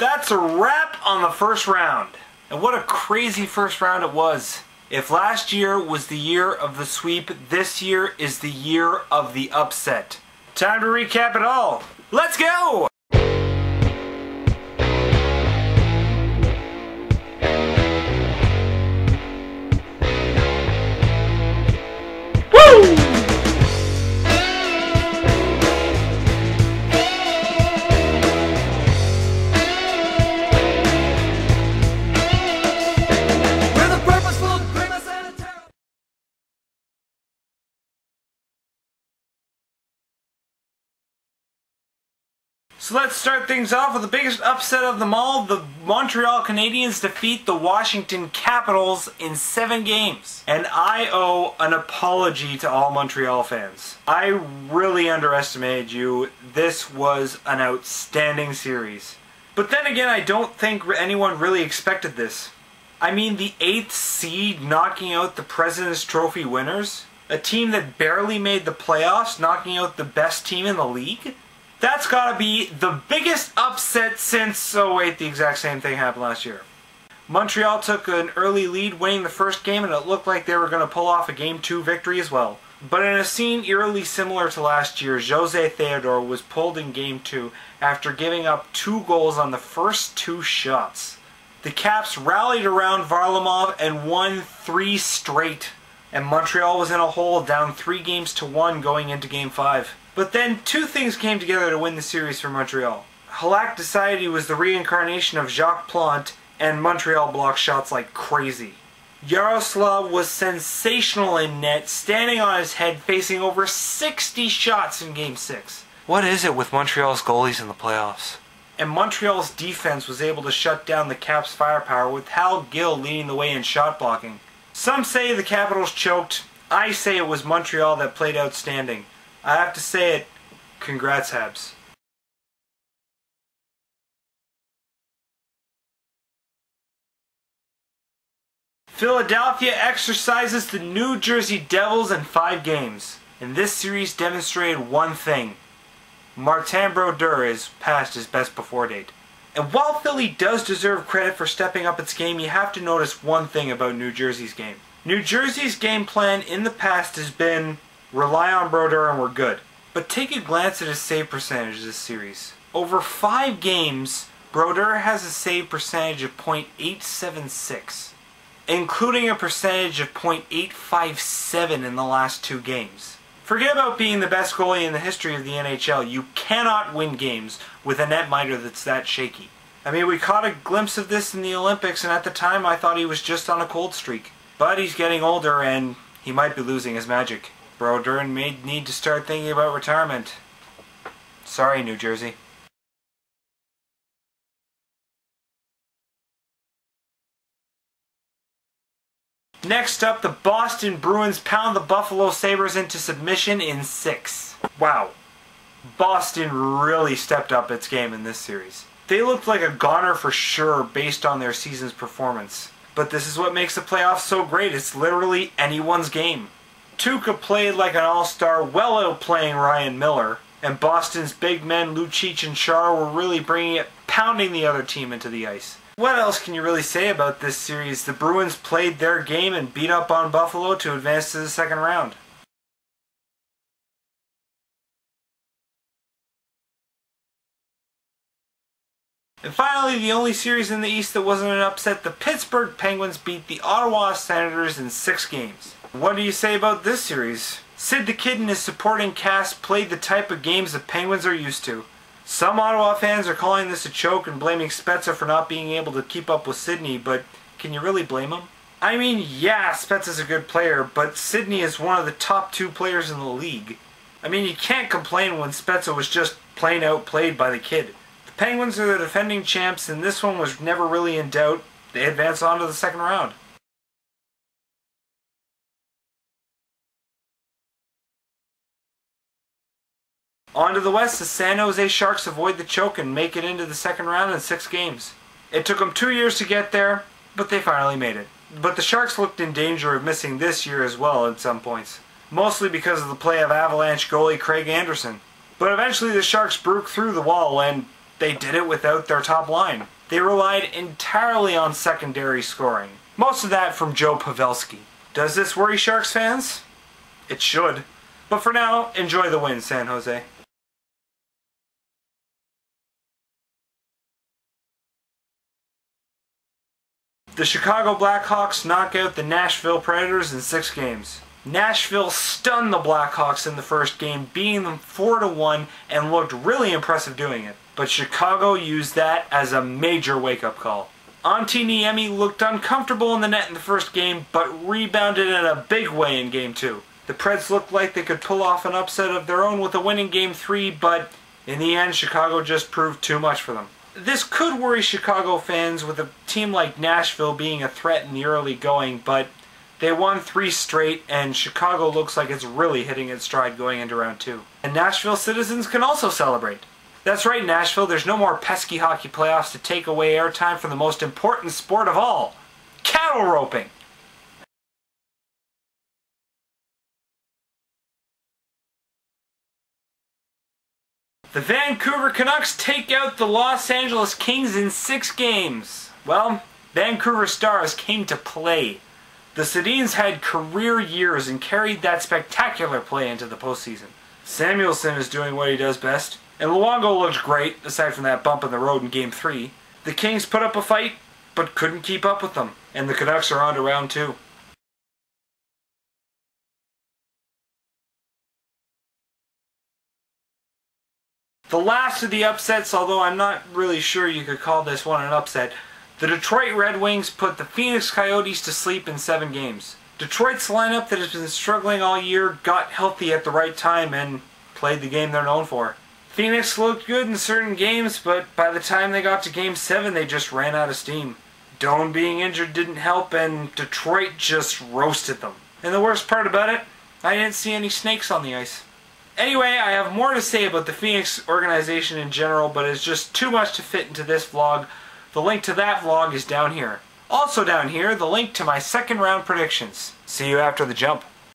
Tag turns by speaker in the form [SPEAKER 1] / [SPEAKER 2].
[SPEAKER 1] That's a wrap on the first round. And what a crazy first round it was. If last year was the year of the sweep, this year is the year of the upset. Time to recap it all. Let's go! Woo! So let's start things off with the biggest upset of them all. The Montreal Canadiens defeat the Washington Capitals in 7 games. And I owe an apology to all Montreal fans. I really underestimated you. This was an outstanding series. But then again, I don't think anyone really expected this. I mean, the 8th seed knocking out the President's Trophy winners? A team that barely made the playoffs, knocking out the best team in the league? That's gotta be the biggest upset since, oh wait, the exact same thing happened last year. Montreal took an early lead, winning the first game, and it looked like they were going to pull off a Game 2 victory as well. But in a scene eerily similar to last year, Jose Theodore was pulled in Game 2 after giving up 2 goals on the first 2 shots. The Caps rallied around Varlamov and won 3 straight, and Montreal was in a hole, down 3-1 going into Game 5. But then 2 things came together to win the series for Montreal. Halak decided he was the reincarnation of Jacques Plante, and Montreal blocked shots like crazy. Yaroslav was sensational in net, standing on his head, facing over 60 shots in Game 6. What is it with Montreal's goalies in the playoffs? And Montreal's defense was able to shut down the Caps' firepower, with Hal Gill leading the way in shot blocking. Some say the Capitals choked. I say it was Montreal that played outstanding. I have to say it, congrats Habs. Philadelphia exercises the New Jersey Devils in 5 games. And this series demonstrated one thing. Martin Brodeur is past his best before date. And while Philly does deserve credit for stepping up its game, you have to notice one thing about New Jersey's game. New Jersey's game plan in the past has been rely on Brodeur and we're good. But take a glance at his save percentage this series. Over 5 games, Brodeur has a save percentage of .876, including a percentage of .857 in the last 2 games. Forget about being the best goalie in the history of the NHL. You cannot win games with a netminder that's that shaky. I mean, we caught a glimpse of this in the Olympics, and at the time I thought he was just on a cold streak. But he's getting older and he might be losing his magic. Brodeur may need to start thinking about retirement. Sorry, New Jersey. Next up, the Boston Bruins pound the Buffalo Sabres into submission in 6. Wow. Boston really stepped up its game in this series. They looked like a goner for sure based on their season's performance. But this is what makes the playoffs so great. It's literally anyone's game. Tuukka played like an all-star, well outplaying Ryan Miller, and Boston's big men Lucic and Char were really bringing it, pounding the other team into the ice. What else can you really say about this series? The Bruins played their game and beat up on Buffalo to advance to the second round. And finally, the only series in the East that wasn't an upset, the Pittsburgh Penguins beat the Ottawa Senators in 6 games. What do you say about this series? Sid the Kid and his supporting cast played the type of games the Penguins are used to. Some Ottawa fans are calling this a choke and blaming Spezza for not being able to keep up with Sidney, but can you really blame him? I mean, yeah, Spezza's a good player, but Sidney is one of the top 2 players in the league. I mean, you can't complain when Spezza was just plain outplayed by the Kid. The Penguins are the defending champs, and this one was never really in doubt. They advance on to the second round. On to the West, the San Jose Sharks avoid the choke and make it into the second round in 6 games. It took them 2 years to get there, but they finally made it. But the Sharks looked in danger of missing this year as well at some points, mostly because of the play of Avalanche goalie Craig Anderson. But eventually the Sharks broke through the wall and they did it without their top line. They relied entirely on secondary scoring. Most of that from Joe Pavelski. Does this worry Sharks fans? It should. But for now, enjoy the win, San Jose. The Chicago Blackhawks knock out the Nashville Predators in 6 games. Nashville stunned the Blackhawks in the first game, beating them 4-1 and looked really impressive doing it. But Chicago used that as a major wake-up call. Antti Niemi looked uncomfortable in the net in the first game, but rebounded in a big way in Game 2. The Preds looked like they could pull off an upset of their own with a win in Game 3, but in the end, Chicago just proved too much for them. This could worry Chicago fans with a team like Nashville being a threat in the early going, but they won 3 straight, and Chicago looks like it's really hitting its stride going into round 2. And Nashville citizens can also celebrate. That's right, Nashville, there's no more pesky hockey playoffs to take away airtime from the most important sport of all, cattle roping. The Vancouver Canucks take out the Los Angeles Kings in 6 games. Well, Vancouver Stars came to play. The Sedins had career years and carried that spectacular play into the postseason. Samuelsson is doing what he does best, and Luongo looked great, aside from that bump in the road in Game 3. The Kings put up a fight, but couldn't keep up with them, and the Canucks are on to round 2. The last of the upsets, although I'm not really sure you could call this one an upset, the Detroit Red Wings put the Phoenix Coyotes to sleep in 7 games. Detroit's lineup that has been struggling all year got healthy at the right time and played the game they're known for. Phoenix looked good in certain games, but by the time they got to Game 7 they just ran out of steam. Doan being injured didn't help, and Detroit just roasted them. And the worst part about it, I didn't see any snakes on the ice. Anyway, I have more to say about the Phoenix organization in general, but it's just too much to fit into this vlog. The link to that vlog is down here. Also down here, the link to my second round predictions. See you after the jump.